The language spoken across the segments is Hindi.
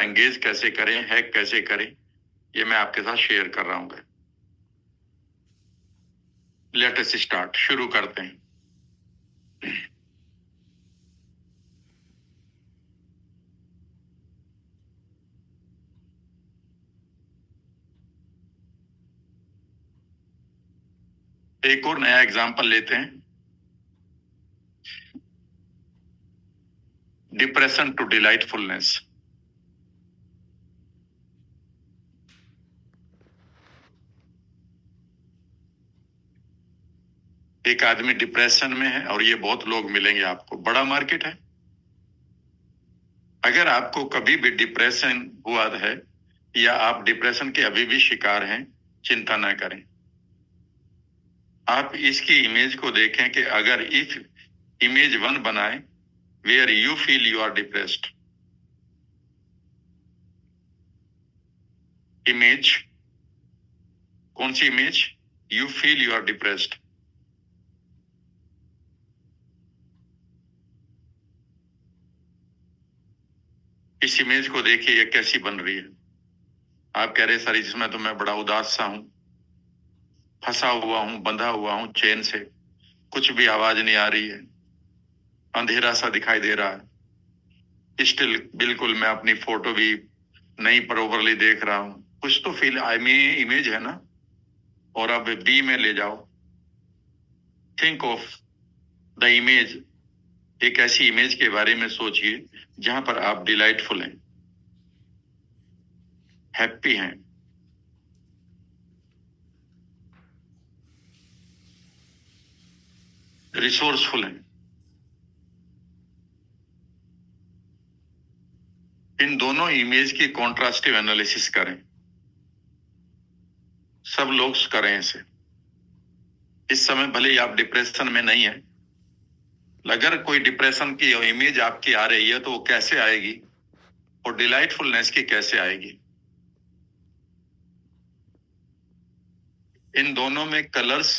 एंगेज कैसे करें, हैक कैसे करें, ये मैं आपके साथ शेयर कर रहा हूँ। लेट अस स्टार्ट, शुरू करते हैं। एक और नया एग्जांपल लेते हैं। Depression to delightfulness. एक आदमी डिप्रेशन में है और ये बहुत लोग मिलेंगे आपको, बड़ा मार्केट है। अगर आपको कभी भी डिप्रेशन हुआ है या आप डिप्रेशन के अभी भी शिकार हैं, चिंता ना करें। आप इसकी इमेज को देखें कि अगर इफ इमेज 1 बनाए where you feel you are depressed. Image कौन सी image? You feel you are depressed. इस इमेज को देखिए, ये कैसी बन रही है। आप कह रहे सर इसमें तो मैं बड़ा उदास सा हूं, फंसा हुआ हूं, बंधा हुआ हूं चेन से, कुछ भी आवाज नहीं आ रही है, अंधेरा सा दिखाई दे रहा है, स्टिल बिल्कुल मैं अपनी फोटो भी नहीं प्रॉपरली देख रहा हूं। कुछ तो फील आई में इमेज है ना। और अब बी में ले जाओ। Think of the image. एक ऐसी इमेज के बारे में सोचिए जहां पर आप डिलाइटफुल हैं, हैप्पी हैं, रिसोर्सफुल हैं। इन दोनों इमेज की कॉन्ट्रास्टिव एनालिसिस करें। सब लोग करें इसे। इस समय भले ही आप डिप्रेशन में नहीं है, अगर कोई डिप्रेशन की इमेज आपकी आ रही है तो वो कैसे आएगी और डिलाइटफुलनेस की कैसे आएगी? इन दोनों में कलर्स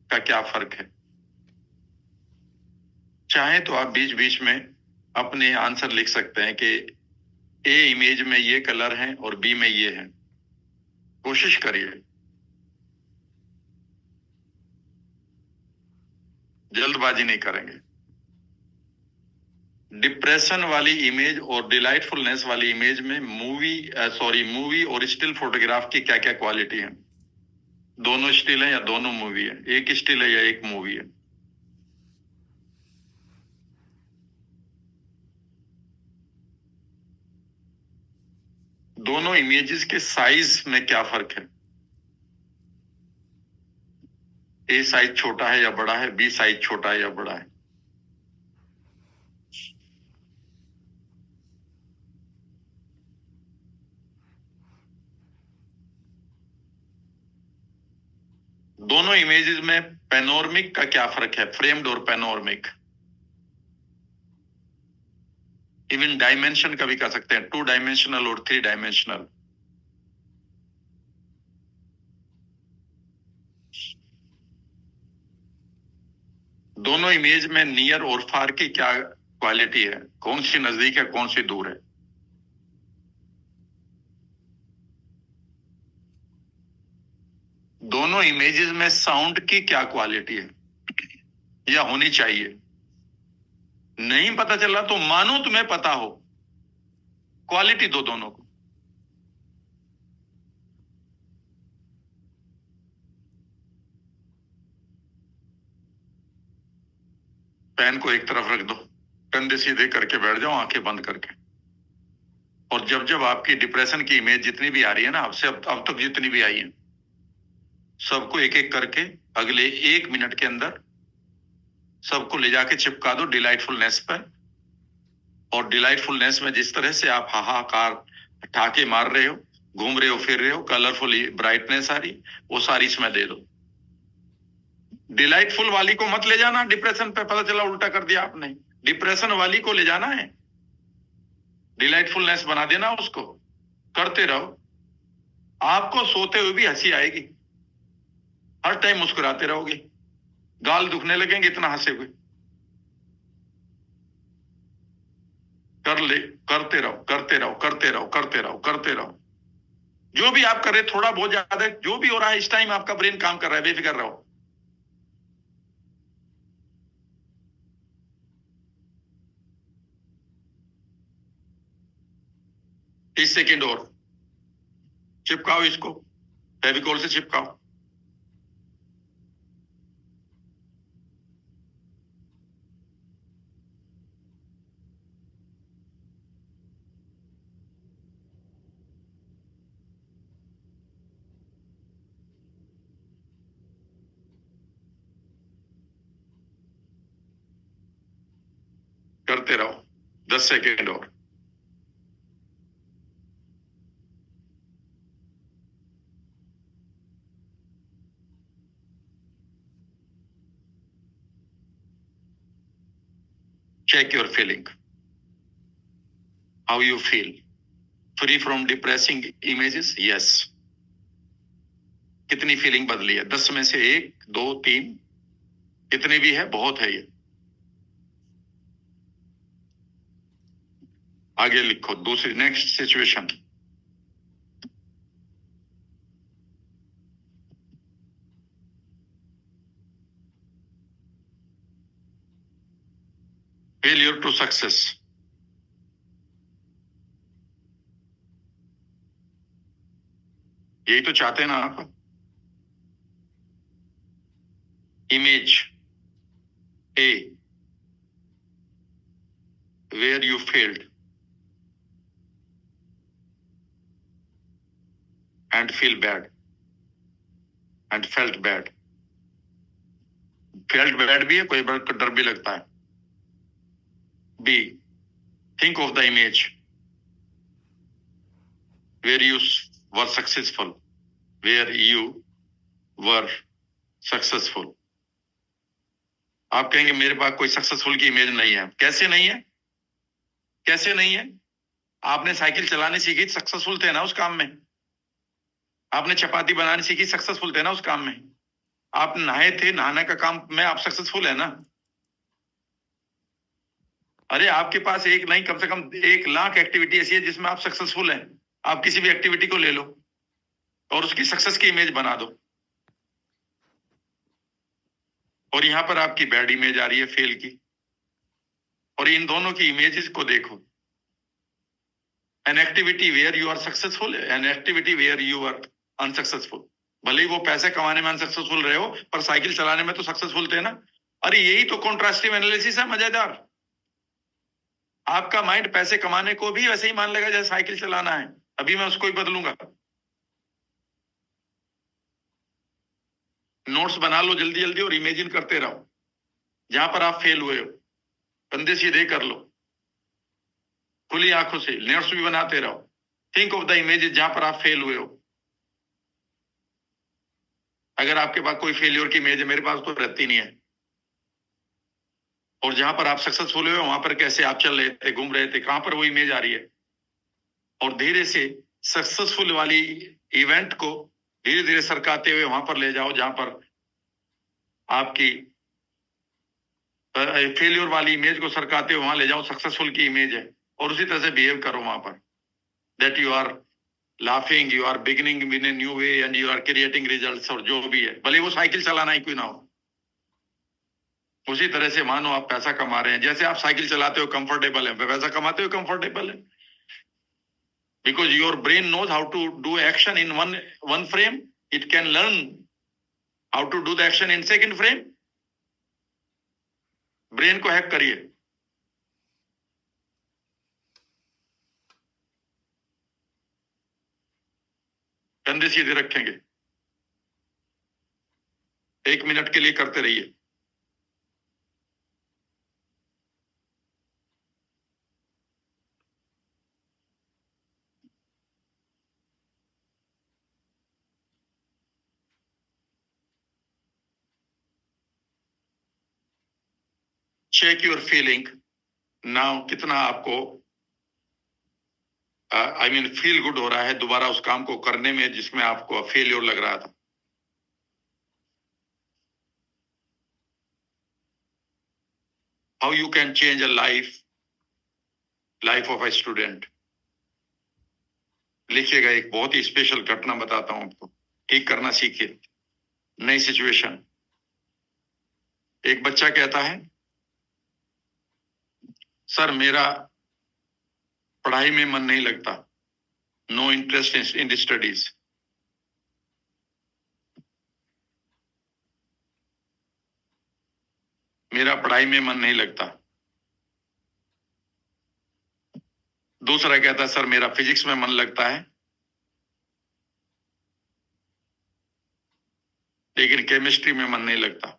का क्या फर्क है? चाहे तो आप बीच बीच में अपने आंसर लिख सकते हैं कि ए इमेज में ये कलर है और बी में ये है। कोशिश करिए, जल्दबाजी नहीं करेंगे। डिप्रेशन वाली इमेज और डिलाइटफुलनेस वाली इमेज में मूवी और स्टिल फोटोग्राफ की क्या क्या क्वालिटी है? दोनों स्टिल है या दोनों मूवी है? एक स्टिल है या एक मूवी है? दोनों इमेजेस के साइज में क्या फर्क है? ए साइज छोटा है या बड़ा है? बी साइज छोटा है या बड़ा है? दोनों इमेजेस में पैनोरमिक का क्या फर्क है? फ्रेम्ड और पैनोरमिक। इवन डायमेंशन का भी कह सकते हैं, 2 डायमेंशनल और 3 डायमेंशनल। दोनों इमेज में नियर और फार की क्या क्वालिटी है? कौन सी नजदीक है, कौन सी दूर है? दोनों इमेजेस में साउंड की क्या क्वालिटी है या होनी चाहिए? नहीं पता चला तो मानो तुम्हें पता हो, क्वालिटी दो दोनों को। पेन को एक तरफ रख दो, कंधे सीधे करके बैठ जाओ, आंखें बंद करके। और जब जब आपकी डिप्रेशन की इमेज जितनी भी आ रही है ना, आपसे अब तक जितनी भी आई है, सबको एक एक करके अगले 1 मिनट के अंदर सबको ले जाके चिपका दो डिलाइटफुलनेस पर। और डिलाइटफुलनेस में जिस तरह से आप हाहाकार ठाके मार रहे हो, घूम रहे हो, फिर रहे हो, कलरफुल ब्राइटनेस आ रही, वो सारी इसमें दे दो। डिलाइटफुल वाली को मत ले जाना डिप्रेशन पे, पता चला उल्टा कर दिया आपने। डिप्रेशन वाली को ले जाना है, डिलाइटफुलनेस बना देना उसको। करते रहो, आपको सोते हुए भी हंसी आएगी, हर टाइम मुस्कुराते रहोगे, गाल दुखने लगेंगे इतना हंसे हुए। कर ले, करते रहो, करते रहो, करते रहो, करते रहो, करते रहो। जो भी आप कर रहे, थोड़ा बहुत ज्यादा जो भी हो रहा है, इस टाइम आपका ब्रेन काम कर रहा है, बेफिक्र रहो। 30 सेकेंड और चिपकाओ इसको, फेविकोल से चिपकाओ। करते रहो, 10 सेकेंड और। Check your feeling. How you feel? Free from depressing images? Yes. कितनी फीलिंग बदली है? 10 में से 1, 2, 3, कितनी भी है, बहुत है ये। आगे लिखो, दूसरी next situation. Failure to success. यही तो चाहते हैं ना आप। Image A, where you failed and feel bad and felt bad. Felt bad भी है, कोई बार डर भी लगता है। B, think of the image where you were successful, where you were successful। आप कहेंगे मेरे पास कोई सक्सेसफुल की इमेज नहीं है। कैसे नहीं है? कैसे नहीं है? आपने साइकिल चलाने सीखी, सक्सेसफुल थे ना उस काम में। आपने चपाती बनाने सीखी, सक्सेसफुल थे ना उस काम में। आप नहाए थे, नहाने का काम में आप सक्सेसफुल है ना। अरे आपके पास एक नहीं, कम से कम 1 लाख एक्टिविटी ऐसी है जिसमें आप सक्सेसफुल हैं। आप किसी भी एक्टिविटी को ले लो और उसकी सक्सेस की इमेज बना दो। और यहां पर आपकी बैड इमेज आ रही है, फेल की। और इन दोनों की इमेजेस को देखो। An activity where you are successful, an activity where you are unsuccessful. भले ही वो पैसे कमाने में अनसक्सेसफुल रहे हो, पर साइकिल चलाने में तो सक्सेसफुल थे ना। अरे यही तो कॉन्ट्रास्टिव एनालिसिस है, मजेदार। आपका माइंड पैसे कमाने को भी वैसे ही मान लेगा जैसे साइकिल चलाना है। अभी मैं उसको ही बदलूंगा। नोट्स बना लो जल्दी जल्दी और इमेजिन करते रहो जहां पर आप फेल हुए हो। कंधे सीधे कर लो, खुली आंखों से नोट्स भी बनाते रहो। थिंक ऑफ द इमेजेस जहां पर आप फेल हुए हो। अगर आपके पास कोई फेलियर की इमेज है, मेरे पास तो रहती नहीं है। और जहां पर आप सक्सेसफुल हुए वहां पर कैसे आप चल रहे थे, घूम रहे थे, कहां पर वो इमेज आ रही है। और धीरे से सक्सेसफुल वाली इवेंट को धीरे धीरे सरकाते हुए वहां पर ले जाओ जहां पर आपकी फेलियर वाली इमेज को सरकाते हुए वहां ले जाओ, सक्सेसफुल की इमेज है। और उसी तरह से बिहेव करो वहां पर, that you are laughing, you are beginning in a new way and you are creating results. और जो भी है, भले वो साइकिल चलाना ही क्यों ना हो। उसी तरह से मानो आप पैसा कमा रहे हैं, जैसे आप साइकिल चलाते हो कंफर्टेबल है, पैसा कमाते हो कंफर्टेबल है। Because your brain knows how to do action in one frame, it can learn how to do the action in second frame। Brain को हैक करिए। कंधे सीधे रखेंगे, 1 मिनट के लिए करते रहिए। Check your feeling now. कितना आपको आई मीन फील गुड हो रहा है दोबारा उस काम को करने में जिसमें आपको फेलियर लग रहा था। How you can change a life life of a student. लिखिएगा, एक बहुत ही स्पेशल घटना बताता हूं आपको, ठीक करना सीखिए। नई सिचुएशन। एक बच्चा कहता है, सर मेरा पढ़ाई में मन नहीं लगता, नो इंटरेस्ट इन स्टडीज। मेरा पढ़ाई में मन नहीं लगता। दूसरा कहता है, सर मेरा फिजिक्स में मन लगता है, लेकिन केमिस्ट्री में मन नहीं लगता।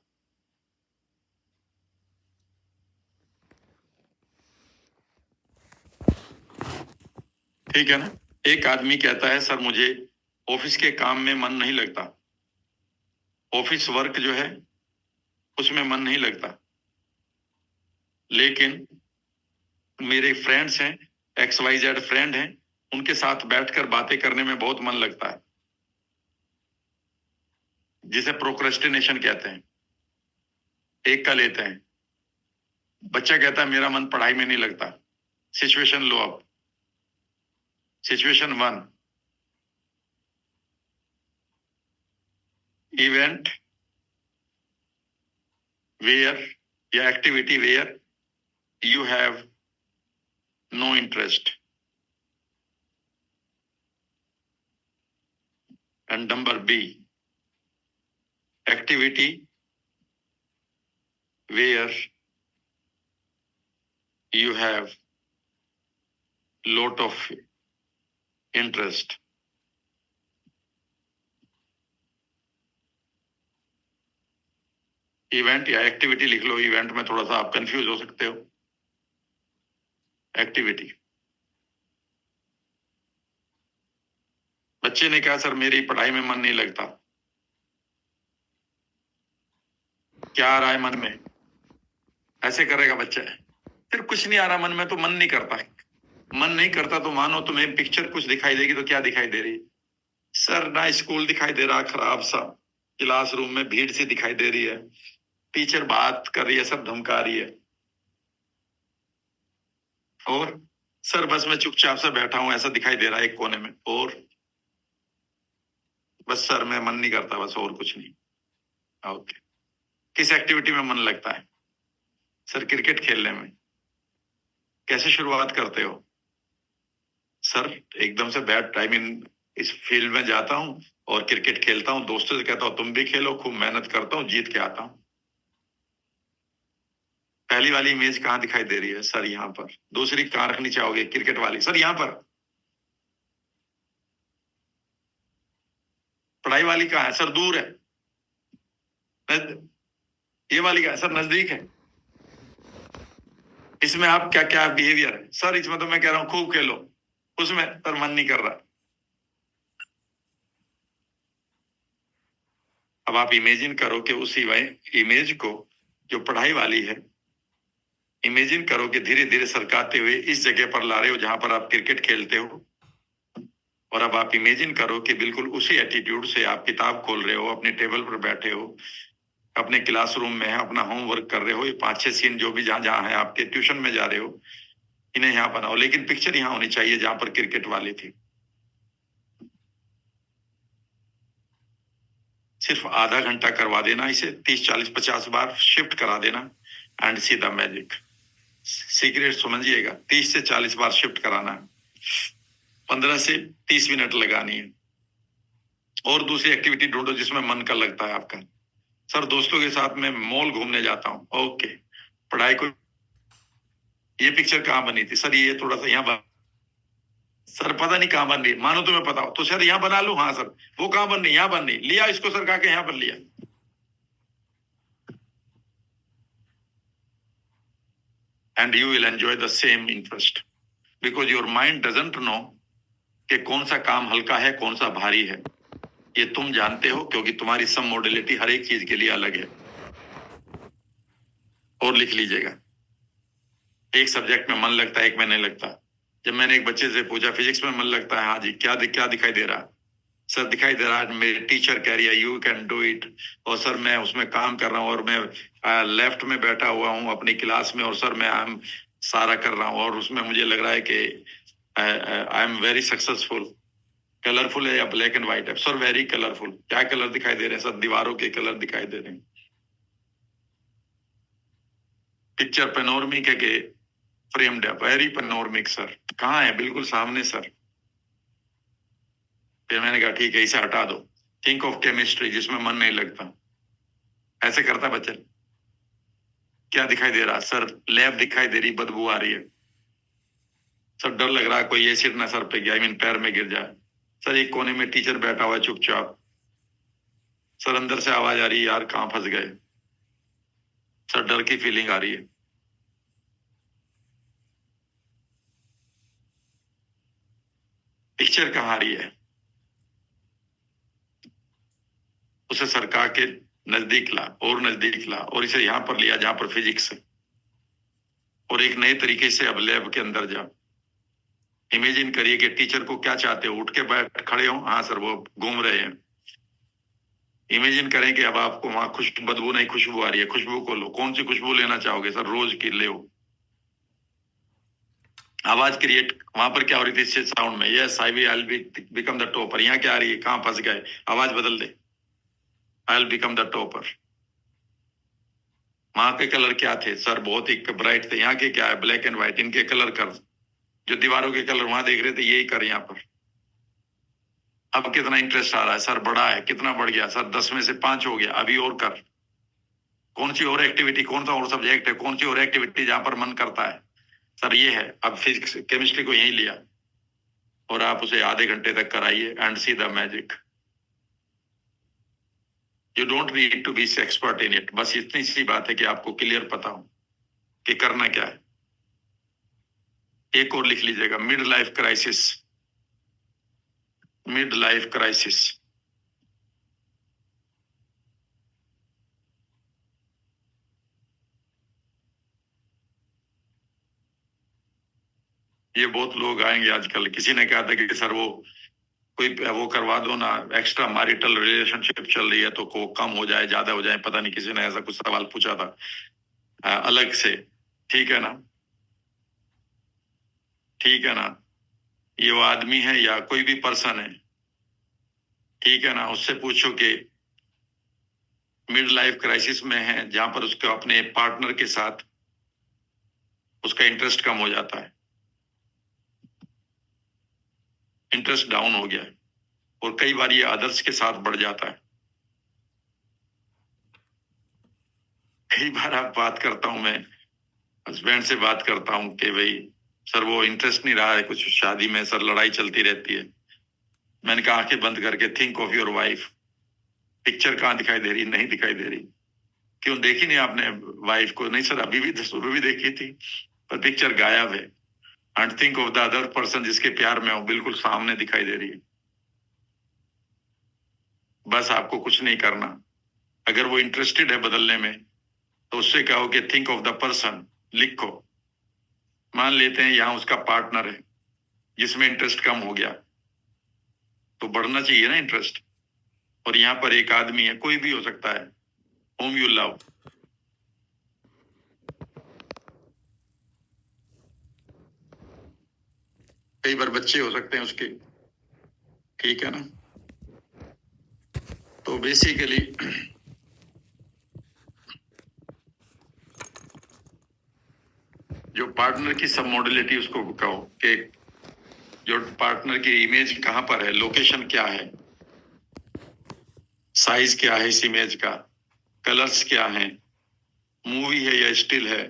ठीक है ना। एक आदमी कहता है, सर मुझे ऑफिस के काम में मन नहीं लगता, ऑफिस वर्क जो है उसमें मन नहीं लगता, लेकिन मेरे फ्रेंड्स हैं, XYZ फ्रेंड हैं, उनके साथ बैठकर बातें करने में बहुत मन लगता है, जिसे प्रोक्रेस्टिनेशन कहते हैं। एक का लेते हैं। बच्चा कहता है, मेरा मन पढ़ाई में नहीं लगता। सिचुएशन लो अब। सिचुएशन 1, इवेंट वेयर या activity where you have no interest. And number B, activity where you have lot of interest. Event या एक्टिविटी लिख लो। इवेंट में थोड़ा सा आप कंफ्यूज हो सकते हो। एक्टिविटी। बच्चे ने कहा, सर मेरी पढ़ाई में मन नहीं लगता। क्या आ रहा है मन में? ऐसे करेगा बच्चा। फिर कुछ नहीं आ रहा मन में, तो मन नहीं करता। मन नहीं करता तो मानो तुम्हें पिक्चर कुछ दिखाई देगी, तो क्या दिखाई दे रही है? सर ना स्कूल दिखाई दे रहा खराब सा, क्लासरूम में भीड़ सी दिखाई दे रही है, टीचर बात कर रही है, सब धमका रही है, और सर बस मैं चुपचाप से बैठा हूं ऐसा दिखाई दे रहा है एक कोने में, और बस सर मैं मन नहीं करता, बस और कुछ नहीं। ओके। किस एक्टिविटी में मन लगता है? सर क्रिकेट खेलने में। कैसे शुरुआत करते हो? सर एकदम से बैट आई मीन इस फील्ड में जाता हूं और क्रिकेट खेलता हूं, दोस्तों से कहता हूं तुम भी खेलो, खूब मेहनत करता हूं, जीत के आता हूं। पहली वाली इमेज कहाँ दिखाई दे रही है? सर यहाँ पर। दूसरी कहाँ रखनी चाहोगे? क्रिकेट वाली। सर यहाँ पर। पढ़ाई वाली कहाँ है? सर दूर है। ये वाली कहाँ है? सर नजदीक है। इसमें आप क्या क्या बिहेवियर है? सर इसमें तो मैं कह रहा हूं खूब खेलो, उसमें सर मन नहीं कर रहा। अब आप इमेजिन करो कि उसी इमेज को जो पढ़ाई वाली है, इमेजिन करो कि धीरे धीरे सरकाते हुए इस जगह पर ला रहे हो जहां पर आप क्रिकेट खेलते हो, और अब आप इमेजिन करो कि बिल्कुल उसी एटीट्यूड से आप किताब खोल रहे हो, अपने टेबल पर बैठे हो, अपने क्लासरूम में है, अपना होमवर्क कर रहे हो। ये 5-6 सीन जो भी जहां जहां है, आपके ट्यूशन में जा रहे हो, इन्हें यहाँ बनाओ, लेकिन पिक्चर यहाँ होनी चाहिए जहां पर क्रिकेट वाली थी। सिर्फ आधा घंटा करवा देना इसे, 30-40-50 बार शिफ्ट करा देना, and see the magic. Secret समझिएगा, 30 से 40 बार शिफ्ट कराना है, 15 से 30 मिनट लगानी है। और दूसरी एक्टिविटी ढूंढो जिसमें मन का लगता है आपका। सर दोस्तों के साथ में मॉल घूमने जाता हूँ। ओके। पढ़ाई को। ये पिक्चर कहाँ बनी थी? सर ये थोड़ा सा यहाँ। सर पता नहीं कहाँ बन रही, मानो तुम्हें पता हो तो सर यहाँ बना लूं। हाँ सर वो कहाँ बन रही? यहाँ बन रही। लिया इसको सर, कहा के यहाँ पर लिया। And you will enjoy the same interest, because your mind doesn't know कि कौन सा काम हल्का है, कौन सा भारी है। ये तुम जानते हो, क्योंकि तुम्हारी सम मॉडलिटी हर एक चीज के लिए अलग है। और लिख लीजिएगा, एक सब्जेक्ट में मन लगता है, एक में नहीं लगता। जब मैंने एक बच्चे से पूछा फिजिक्स में मन लगता है, हाँ जी, क्या दिखाई दे रहा? सर दिखाई दे रहा है मेरे टीचर कह रही है यू कैन डू इट, और सर मैं उसमें काम कर रहा हूँ, और मैं लेफ्ट में बैठा हुआ हूँ अपनी क्लास में, और सर मैं सारा कर रहा हूँ और उसमें मुझे लग रहा है कि I am very successful. Colourful है या ब्लैक एंड व्हाइट है? Sir very colourful. क्या कलर दिखाई दे रहे हैं सर? दीवारों के कलर दिखाई दे रहे हैं। पिक्चर पेनोरमिक है कि फ्रेम्ड है? Very panoramic sir. कहाँ है? बिल्कुल सामने सर। फिर मैंने कहा ठीक है, इसे हटा दो। थिंक ऑफ केमिस्ट्री, जिसमें मन नहीं लगता। ऐसे करता बच्चा। क्या दिखाई दे रहा सर? लैब दिखाई दे रही, बदबू आ रही है सर। डर लग रहा है कोई एसिड ना सर पे गया, आई मीन पैर में गिर जाए। सर एक कोने में टीचर बैठा हुआ है चुपचाप। सर अंदर से आवाज आ रही है, यार कहाँ फंस गए। सर डर की फीलिंग आ रही है। पिक्चर कहाँ आ रही है? उसे सरका के नजदीक ला और नजदीक ला और इसे यहां पर लिया जहां पर फिजिक्स है, और एक नए तरीके से अब लैब के अंदर जा। इमेजिन करिए कि टीचर को क्या चाहते हो, उठ के बैठ खड़े हो? हाँ सर, वो घूम रहे हैं। इमेजिन करें कि अब आपको वहां बदबू नहीं, खुशबू आ रही है। खुशबू को लो। कौन सी खुशबू लेना चाहोगे सर? रोज की ले। आवाज क्रिएट वहां पर क्या हो रही थी साउंड में? Yes I will become the topper. यहाँ क्या आ रही है? कहाँ फंस गए? आवाज बदल दे। I will become the topper. वहां के कलर क्या थे सर? बहुत ही ब्राइट थे। यहाँ के क्या है? Black and white. इनके कलर कर। जो दीवारों के कलर वहां देख रहे थे, यही कर यहाँ पर। अब कितना इंटरेस्ट आ रहा है सर? बढ़ा है। कितना बढ़ गया सर? 10 में से 5 हो गया। अभी और कर। कौन सी और एक्टिविटी, कौन सा और सब्जेक्ट है, कौन सी और एक्टिविटी जहां पर मन करता है? सर ये है। अब फिजिक्स केमिस्ट्री को यही लिया और आप उसे आधे घंटे तक कराइए and see the magic. You don't need to be expert in it. बस इतनी सी बात है कि आपको क्लियर पता हो कि करना क्या है। एक और लिख लीजिएगा, mid life crisis. Mid life crisis. ये बहुत लोग आएंगे आजकल। किसी ने कहा था कि सर वो कोई वो करवा दो ना, एक्स्ट्रा मैरिटल रिलेशनशिप चल रही है तो को कम हो जाए, ज्यादा हो जाए। पता नहीं किसी ने ऐसा कुछ सवाल पूछा था अलग से। ठीक है ना? ठीक है ना? ये वो आदमी है या कोई भी पर्सन है, ठीक है ना, उससे पूछो कि मिड लाइफ क्राइसिस में है, जहां पर उसको अपने पार्टनर के साथ उसका इंटरेस्ट कम हो जाता है, इंटरेस्ट डाउन हो गया है, और कई बार ये अदर्स के साथ बढ़ जाता है। कई बार आप बात करता हूं मैं, हस्बैंड से बात करता हूं कि भाई सर वो इंटरेस्ट नहीं रहा है कुछ शादी में, सर लड़ाई चलती रहती है। मैंने कहा आंखें बंद करके think of your wife. Picture कहाँ दिखाई दे रही? नहीं दिखाई दे रही। क्यों देखी नहीं आपने वाइफ को? नहीं सर, अभी भी सुबह भी देखी थी, पर पिक्चर गायब है। And think of the other person जिसके प्यार में हो, बिल्कुल सामने दिखाई दे रही है। बस आपको कुछ नहीं करना। अगर वो इंटरेस्टेड है बदलने में, तो उससे कहो कि थिंक ऑफ द पर्सन। लिखो। मान लेते हैं यहाँ उसका पार्टनर है जिसमें इंटरेस्ट कम हो गया, तो बढ़ना चाहिए ना इंटरेस्ट। और यहाँ पर एक आदमी है, कोई भी हो सकता है, whom you love। कई बार बच्चे हो सकते हैं उसके। ठीक है ना? तो बेसिकली जो पार्टनर की सब मॉडलिटी, उसको कहो कि जो पार्टनर की इमेज कहां पर है, लोकेशन क्या है, साइज क्या है इस इमेज का, कलर्स क्या है, मूवी है या स्टिल है,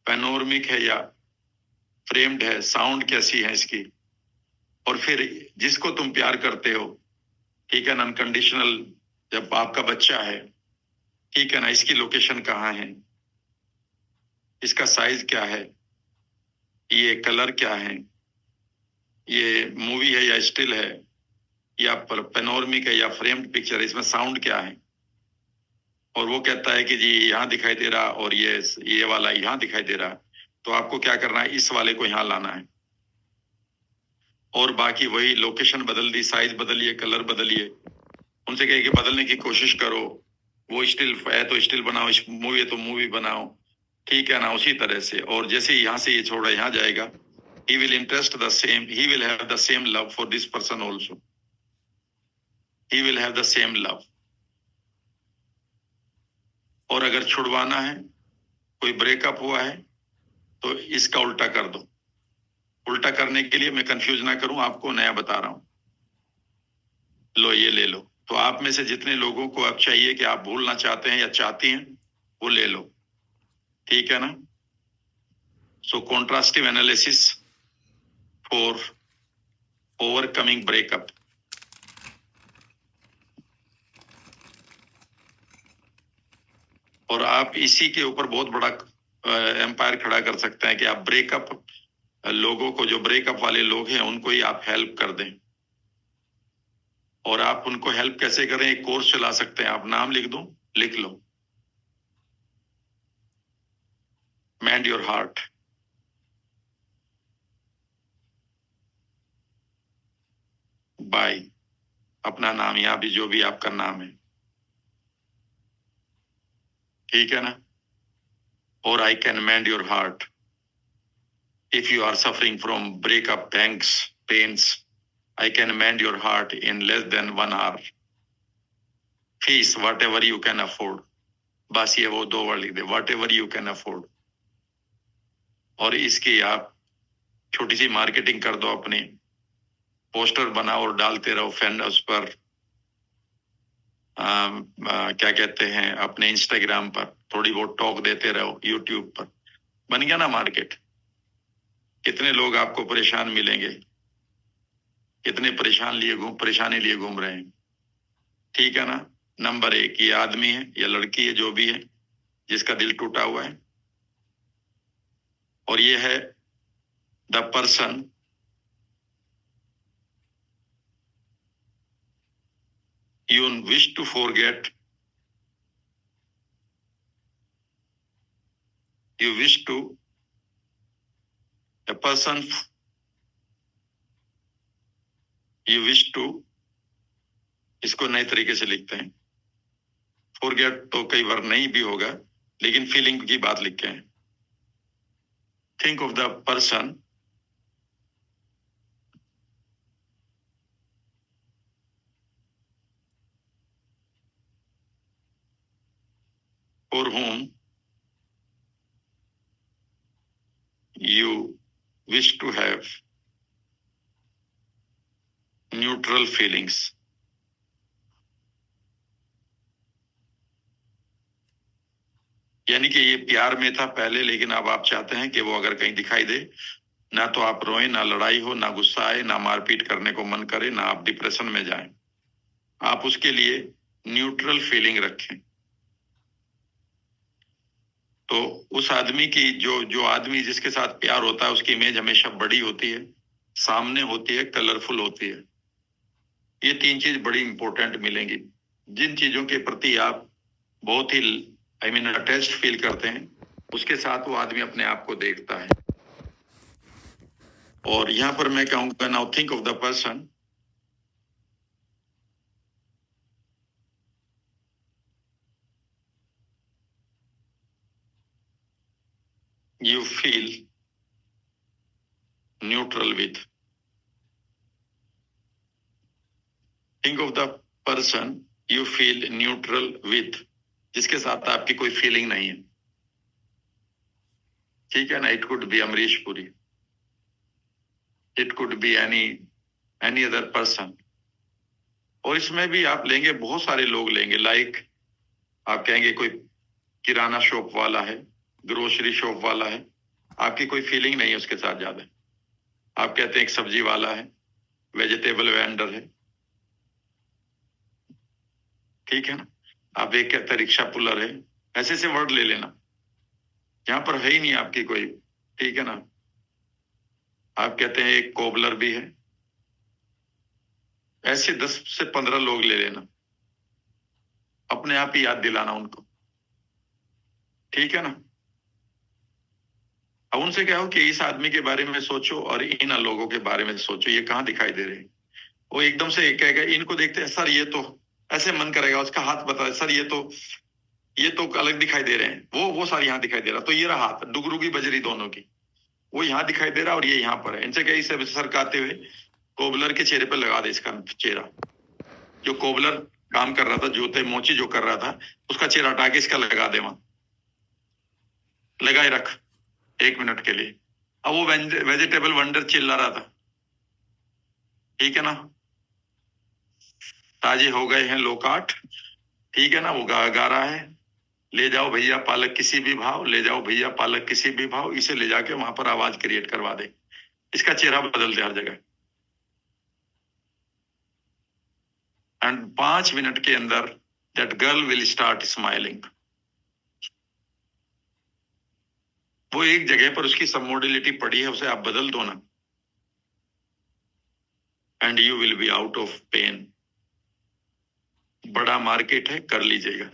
पैनोरमिक है या फ्रेम्ड है, साउंड कैसी है इसकी। और फिर जिसको तुम प्यार करते हो, ठीक है ना, अनकंडीशनल, जब आपका बच्चा है, ठीक है ना, इसकी लोकेशन कहाँ है, इसका साइज क्या है, ये कलर क्या है, ये मूवी है या स्टिल है, या पेनोरमिक है या फ्रेम्ड पिक्चर है, इसमें साउंड क्या है। और वो कहता है कि जी यहाँ दिखाई दे रहा और ये वाला यहाँ दिखाई दे रहा, तो आपको क्या करना है, इस वाले को यहाँ लाना है। और बाकी वही लोकेशन बदल दी, साइज बदलिए, कलर बदलिए। उनसे कहे कि बदलने की कोशिश करो। वो स्टिल है तो स्टिल बनाओ, मूवी है तो मूवी बनाओ। ठीक है ना, उसी तरह से। और जैसे यहां से ये छोड़ा यहाँ जाएगा, he will interest the same, he will have the same love for this person also, he will have the same love। और अगर छुड़वाना है, कोई ब्रेकअप हुआ है, तो इसका उल्टा कर दो। उल्टा करने के लिए मैं कंफ्यूज ना करूं, आपको नया बता रहा हूं। लो, ये ले लो। तो आप में से जितने लोगों को अब चाहिए कि आप भूलना चाहते हैं या चाहती हैं, वो ले लो, ठीक है ना। सो कॉन्ट्रास्टिव एनालिसिस फॉर ओवरकमिंग ब्रेकअप। और आप इसी के ऊपर बहुत बड़ा एम्पायर खड़ा कर सकते हैं कि आप ब्रेकअप लोगों को, जो ब्रेकअप वाले लोग हैं, उनको ही आप हेल्प कर दें। और आप उनको हेल्प कैसे करें, एक कोर्स चला सकते हैं। आप नाम लिख दो, लिख लो, मैंड योर हार्ट। बाय अपना नाम, यहां भी जो भी आपका नाम है, ठीक है ना। और I can mend your heart if you are suffering from breakup pangs pains. I can mend your heart in less than 1 hour। Fees whatever you can afford. बस ये वो 2 वर्ड लिख दे, whatever you can afford. और इसकी आप छोटी सी मार्केटिंग कर दो, अपनी पोस्टर बनाओ और डालते रहो फैन उस पर, क्या कहते हैं, अपने इंस्टाग्राम पर थोड़ी बहुत टॉक देते रहो, यूट्यूब पर। बन गया ना मार्केट। कितने लोग आपको परेशान मिलेंगे, कितने परेशानी लिए घूम रहे हैं, ठीक है ना। नंबर 1, ये आदमी है या लड़की है, जो भी है, जिसका दिल टूटा हुआ है। और ये है the person you wish to forget, you wish to, a person you wish to, इसको नए तरीके से लिखते हैं। फॉरगेट तो कई बार नहीं भी होगा, लेकिन फीलिंग की बात लिखे हैं। Think of the person for whom you wish to have neutral feelings। यानी कि ये प्यार में था पहले, लेकिन अब आप चाहते हैं कि वो अगर कहीं दिखाई दे, ना तो आप रोएं, ना लड़ाई हो, ना गुस्सा आए, ना मारपीट करने को मन करे, ना आप डिप्रेशन में जाएं। आप उसके लिए न्यूट्रल फीलिंग रखें। तो उस आदमी की, जो आदमी जिसके साथ प्यार होता है, उसकी इमेज हमेशा बड़ी होती है, सामने होती है, कलरफुल होती है। ये 3 चीज बड़ी इंपॉर्टेंट मिलेंगी। जिन चीजों के प्रति आप बहुत ही अटैच्ड फील करते हैं, उसके साथ वो आदमी अपने आप को देखता है। और यहां पर मैं कहूंगा, now think of the person you feel neutral with। Think of the person you feel neutral with, जिसके साथ आपकी कोई फीलिंग नहीं है, ठीक है ना। It could be Amrish Puri, it could be any other person. और इसमें भी आप लेंगे, बहुत सारे लोग लेंगे। लाइक आप कहेंगे कोई किराना शॉप वाला है, ग्रोसरी शॉप वाला है, आपकी कोई फीलिंग नहीं है उसके साथ ज्यादा। आप कहते हैं एक सब्जी वाला है, वेजिटेबल वेंडर है, ठीक है ना। आप एक कहते हैं रिक्शा पुलर है, ऐसे से वर्ड ले लेना, जहां पर है ही नहीं आपकी कोई, ठीक है ना। आप कहते हैं एक कोबलर भी है, ऐसे 10 से 15 लोग ले लेना, अपने आप ही याद दिलाना उनको, ठीक है ना। अब उनसे क्या हो कि इस आदमी के बारे में सोचो और इन लोगों के बारे में सोचो, ये कहाँ दिखाई दे रहे हैं। वो एकदम से कहेगा, इनको देखते हैं सर, ये तो, ऐसे मन करेगा, उसका हाथ बता, सर ये तो ये तो अलग दिखाई दे रहे हैं, वो सारे यहाँ दिखाई दे रहा। तो ये रहा हाथ, डुगडुगी बजरी दोनों की, वो यहाँ दिखाई दे रहा और ये यहाँ पर है। इनसे कहीं से सरकाते हुए कोबलर के चेहरे पे लगा दे इसका चेहरा। जो कोबलर काम कर रहा था, जोते मोची जो कर रहा था, उसका चेहरा हटा के इसका लगा दे वहां, लगाए रख 1 मिनट के लिए। अब वो वेजिटेबल वंडर चिल्ला रहा था, ठीक है ना, ताजे हो गए हैं लोकाट, ठीक है ना, वो गा रहा है, ले जाओ भैया पालक किसी भी भाव, ले जाओ भैया पालक किसी भी भाव, इसे ले जाके वहां पर आवाज क्रिएट करवा दे, इसका चेहरा बदल दे हर जगह। एंड 5 मिनट के अंदर that girl will start smiling. वो एक जगह पर उसकी सब मोडिलिटी पड़ी है, उसे आप बदल दो ना, and you will be out of pain. बड़ा मार्केट है, कर लीजिएगा।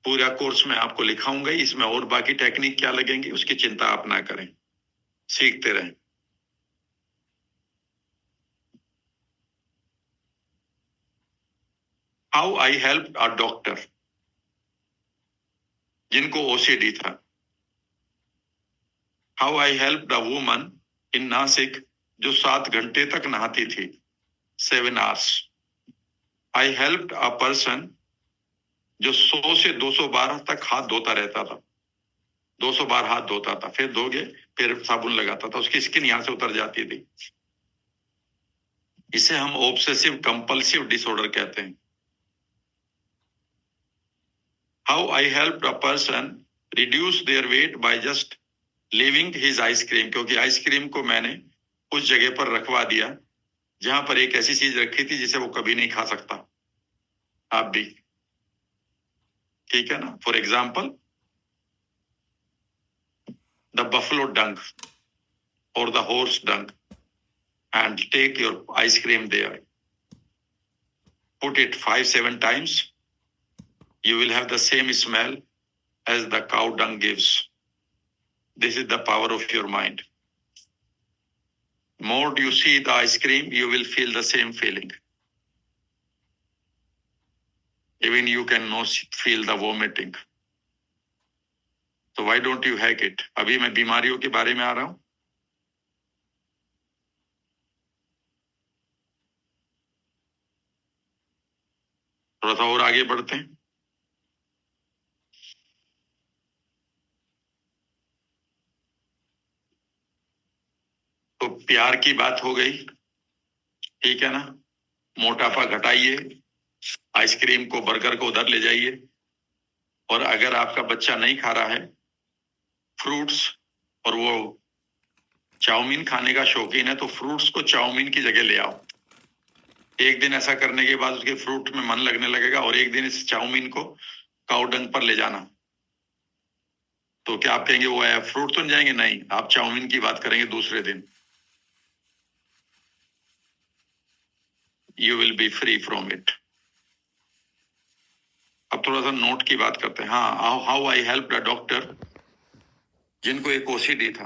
पूरा कोर्स में आपको लिखाऊंगा ही, इसमें और बाकी टेक्निक क्या लगेंगी उसकी चिंता आप ना करें, सीखते रहें। How I help a doctor जिनको ओसीडी था। How I help the woman in Nashik जो 7 घंटे तक नहाती थी, 7 hours। I help a person जो 100 से 200 बार तक हाथ धोता रहता था, 200 बार हाथ धोता था, फिर धोगे, फिर साबुन लगाता था, उसकी स्किन यहां से उतर जाती थी। इसे हम ऑब्सेसिव कंपल्सिव डिसऑर्डर कहते हैं। How I help a person reduce there weight by just living his ice cream, क्योंकि आइसक्रीम को मैंने उस जगह पर रखवा दिया जहां पर एक ऐसी चीज रखी थी जिसे वो कभी नहीं खा सकता। आप भी, ठीक है ना। For example the buffalo dung और the horse dung, and take your ice cream there. Put it 5-7 times. You will have the same smell as the cow dung gives. This is the power of your mind. More you see the ice cream, you will feel the same feeling. Even you can no feel the vomiting. So why don't you hack it? अभी मैं बीमारियों के बारे में आ रहा हूं। थोड़ा सा और आगे बढ़ते हैं। तो प्यार की बात हो गई, ठीक है ना। मोटापा घटाइए, आइसक्रीम को बर्गर को उधर ले जाइए, और अगर आपका बच्चा नहीं खा रहा है फ्रूट्स और वो चाउमीन खाने का शौकीन है, तो फ्रूट्स को चाउमीन की जगह ले आओ। एक दिन ऐसा करने के बाद उसके फ्रूट में मन लगने लगेगा, और एक दिन इस चाउमीन को काउडंग पर ले जाना। तो क्या आप कहेंगे वो है फ्रूट तो नहीं जाएंगे? नहीं, आप चाउमीन की बात करेंगे दूसरे दिन। You will be free from it. अब थोड़ा सा नोट की बात करते हैं। हाँ, how I help the doctor जिनको एक ओसीडी था,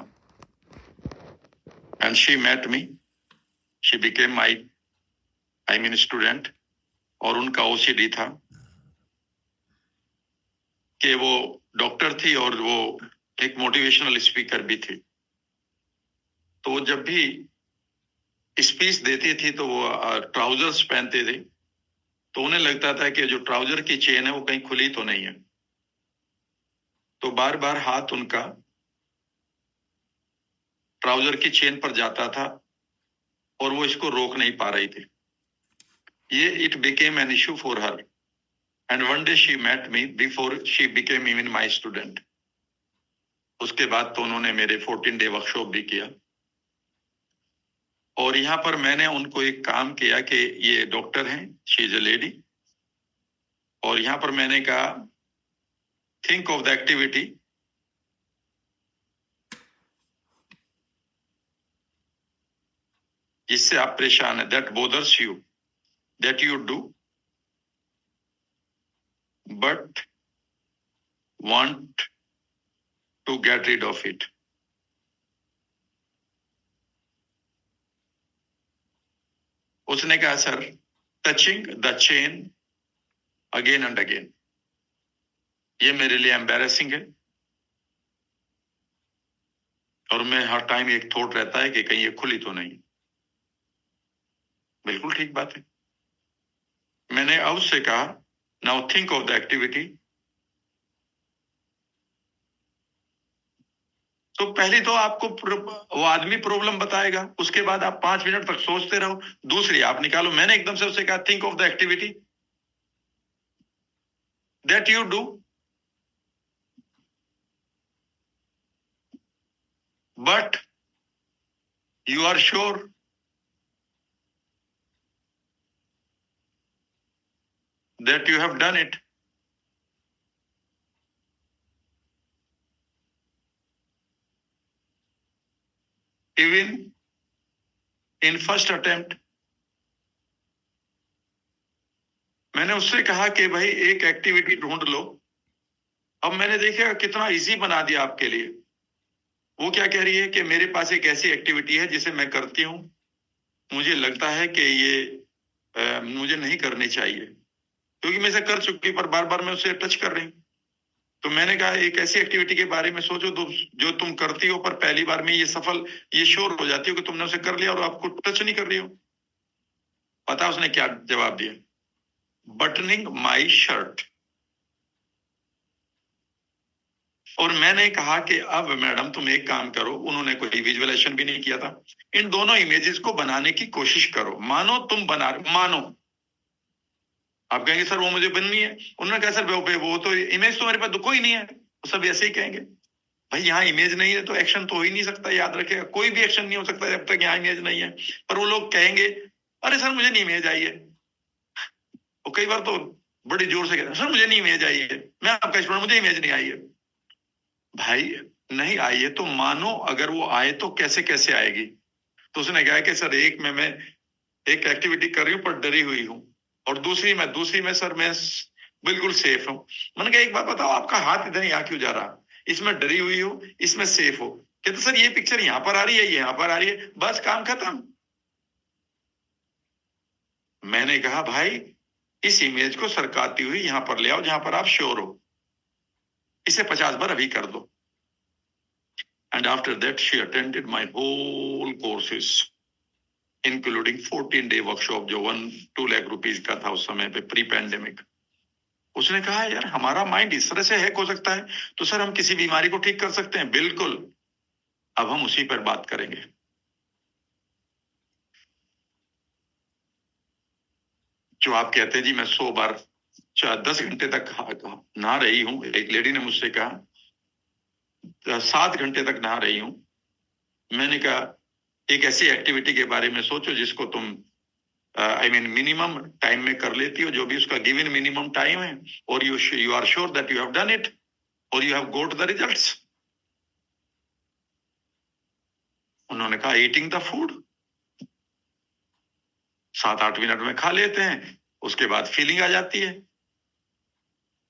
and she met me, she became my I mean student, और उनका ओसीडी था कि वो डॉक्टर थी और वो एक मोटिवेशनल स्पीकर भी थी। तो वो जब भी स्पीच देती थी तो वो ट्राउजर्स पहनते थे, तो उन्हें लगता था कि जो ट्राउजर की चेन है वो कहीं खुली तो नहीं है। तो बार बार हाथ उनका ट्राउजर की चेन पर जाता था और वो इसको रोक नहीं पा रही थी। ये it became an issue for her, and one day she met me before she became even my student. उसके बाद तो उन्होंने मेरे 14 डे वर्कशॉप भी किया, और यहाँ पर मैंने उनको एक काम किया कि ये डॉक्टर हैं, शी इज ए लेडी, और यहाँ पर मैंने कहा थिंक ऑफ द एक्टिविटी जिससे आप परेशान है, that bothers you, that you do but want to get rid of it. उसने कहा sir, touching the chain again and again. ये मेरे लिए एम्बैरेसिंग है, और मैं हर टाइम एक थॉट रहता है कि कहीं ये खुली तो नहीं। बिल्कुल ठीक बात है। मैंने अब से कहा, now think of the activity. तो पहली तो आपको वो आदमी प्रॉब्लम बताएगा, उसके बाद आप 5 मिनट तक सोचते रहो, दूसरी आप निकालो। मैंने एकदम से उससे कहा, think of the activity that you do, but you are sure that you have done it. Even in first attempt. मैंने उससे कहा कि भाई एक एक्टिविटी ढूंढ लो। अब मैंने देखा कितना इजी बना दिया आपके लिए। वो क्या कह रही है कि मेरे पास एक ऐसी एक्टिविटी है जिसे मैं करती हूँ, मुझे लगता है कि ये मुझे नहीं करनी चाहिए, क्योंकि मैं इसे कर चुकी, पर बार बार मैं उसे टच कर रही हूँ। तो मैंने कहा एक ऐसी एक्टिविटी के बारे में सोचो जो तुम करती हो, पर पहली बार में ये श्योर हो जाती हो कि तुमने उसे कर लिया और आपको टच नहीं कर रही हो। पता उसने क्या जवाब दिया? Buttoning my shirt. और मैंने कहा कि अब मैडम तुम एक काम करो, उन्होंने कोई विजुअलाइजेशन भी नहीं किया था, इन दोनों इमेजेस को बनाने की कोशिश करो, मानो तुम बना, मानो। आप कहेंगे सर वो मुझे बननी है। उन्होंने कहा सर वो तो इमेज तो मेरे पास तो कोई नहीं है। वो सब ऐसे ही कहेंगे, भाई यहाँ इमेज नहीं है तो एक्शन तो हो ही नहीं सकता। याद रखेगा, कोई भी एक्शन नहीं हो सकता जब तक यहाँ इमेज नहीं है। पर वो लोग कहेंगे अरे सर मुझे नहीं इमेज आई है। वो कई बार तो बड़ी जोर से कहते हैं सर मुझे नहीं इमेज आई है, मैं आपका स्टूडेंट, मुझे इमेज नहीं आई है। भाई नहीं आई है तो मानो, अगर वो आए तो कैसे कैसे आएगी? तो उसने कहा कि सर मैं एक एक्टिविटी कर रही हूँ पर डरी हुई हूँ, और दूसरी में सर मैं बिल्कुल सेफ हूँ। मैंने कहा एक बात बताओ, आपका हाथ इधर यहाँ क्यों जा रहा? इसमें डरी हुई हो, इसमें सेफ हो। कहते सर ये पिक्चर यहाँ पर आ रही है, यहाँ पर आ रही है, बस काम खत्म। मैंने कहा भाई इस इमेज को सरकाती हुई यहाँ पर ले आओ जहां पर आप श्योर हो, इसे 50 बार अभी कर दो। And after that, she attended my whole courses, including 14-day workshop, जो 1-2 लाख रुपीज का था उस समय पे, प्री पैंडेमिक। उसने कहा यार हमारा माइंड इस तरह से हैक हो सकता है, तो सर हम किसी बीमारी को ठीक कर सकते हैं? बिल्कुल। अब हम उसी पर बात करेंगे। जो आप कहते हैं जी मैं 100 बार 10 घंटे तक नहा रही हूँ। एक लेडी ने मुझसे कहा 7 घंटे तक नहा रही हूँ। मैंने कहा एक ऐसी एक्टिविटी के बारे में सोचो जिसको तुम मिनिमम टाइम में कर लेती हो, जो भी उसका गिवन मिनिमम टाइम है, और you are sure that you have done it और you have got the results. उन्होंने कहा ईटिंग द फूड। 7-8 मिनट में खा लेते हैं, उसके बाद फीलिंग आ जाती है।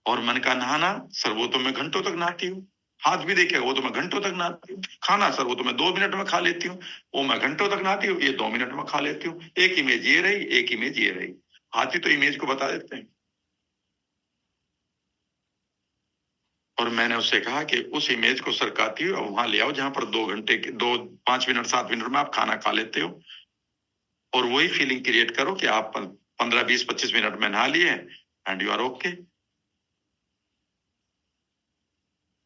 और मन का नहाना, सर वो तो मैं घंटों तक नहाती हूँ। हाथ भी देखिएगा, वो तो मैं घंटों तक नहाती हूँ। खाना, सर वो तो मैं 2 मिनट में खा लेती हूँ। वो मैं घंटों तक नहाती हूँ, ये 2 मिनट में खा लेती हूँ। एक इमेज ये रही, एक इमेज ये रही। हाथी तो इमेज को बता देते हैं। और मैंने उससे कहा कि उस इमेज को सरकाती हो, वहां ले आओ जहां पर 2 घंटे के 5 मिनट 7 मिनट में आप खाना खा लेते हो, और वही फीलिंग क्रिएट करो कि आप 15-20-25 मिनट में नहा लिए and you are okay.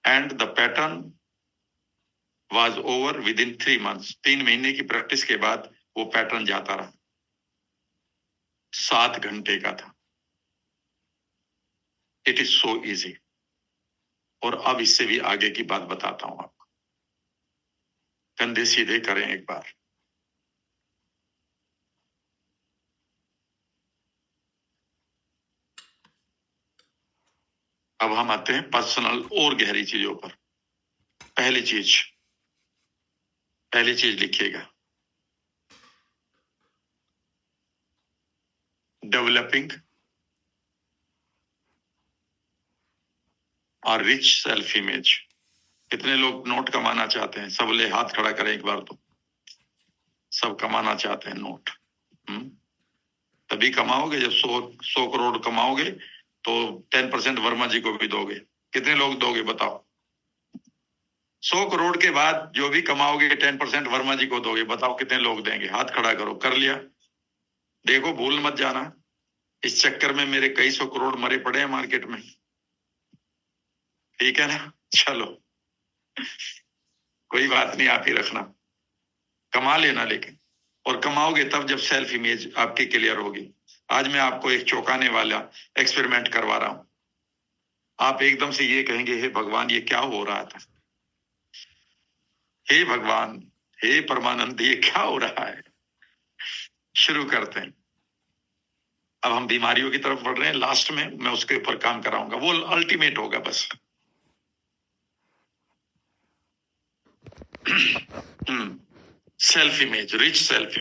And the pattern was over within 3 months. 3 महीने की प्रैक्टिस के बाद वो पैटर्न जाता रहा। 7 घंटे का था। It is so easy. और अब इससे भी आगे की बात बताता हूं आपको। कंधे सीधे करें एक बार। अब हम आते हैं पर्सनल और गहरी चीजों पर। पहली चीज लिखिएगा, डेवलपिंग और रिच सेल्फ इमेज। कितने लोग नोट कमाना चाहते हैं? सब ले हाथ खड़ा करें एक बार तो। सब कमाना चाहते हैं नोट। तभी कमाओगे जब 100 करोड़ कमाओगे, तो 10% वर्मा जी को भी दोगे। कितने लोग दोगे बताओ? 100 करोड़ के बाद जो भी कमाओगे 10% वर्मा जी को दोगे। बताओ कितने लोग देंगे? हाथ खड़ा करो। कर लिया? देखो भूल मत जाना, इस चक्कर में मेरे कई सौ करोड़ मरे पड़े हैं मार्केट में। ठीक है ना? चलो कोई बात नहीं, आप ही रखना, कमा लेना लेकिन। और कमाओगे तब जब सेल्फ इमेज आपकी क्लियर होगी। आज मैं आपको एक चौंकाने वाला एक्सपेरिमेंट करवा रहा हूं। आप एकदम से ये कहेंगे, हे भगवान ये क्या हो रहा था? हे भगवान, हे परमानंद, ये क्या हो रहा है? शुरू करते हैं। अब हम बीमारियों की तरफ बढ़ रहे हैं। लास्ट में मैं उसके ऊपर काम कराऊंगा, वो अल्टीमेट होगा बस। Self image, rich self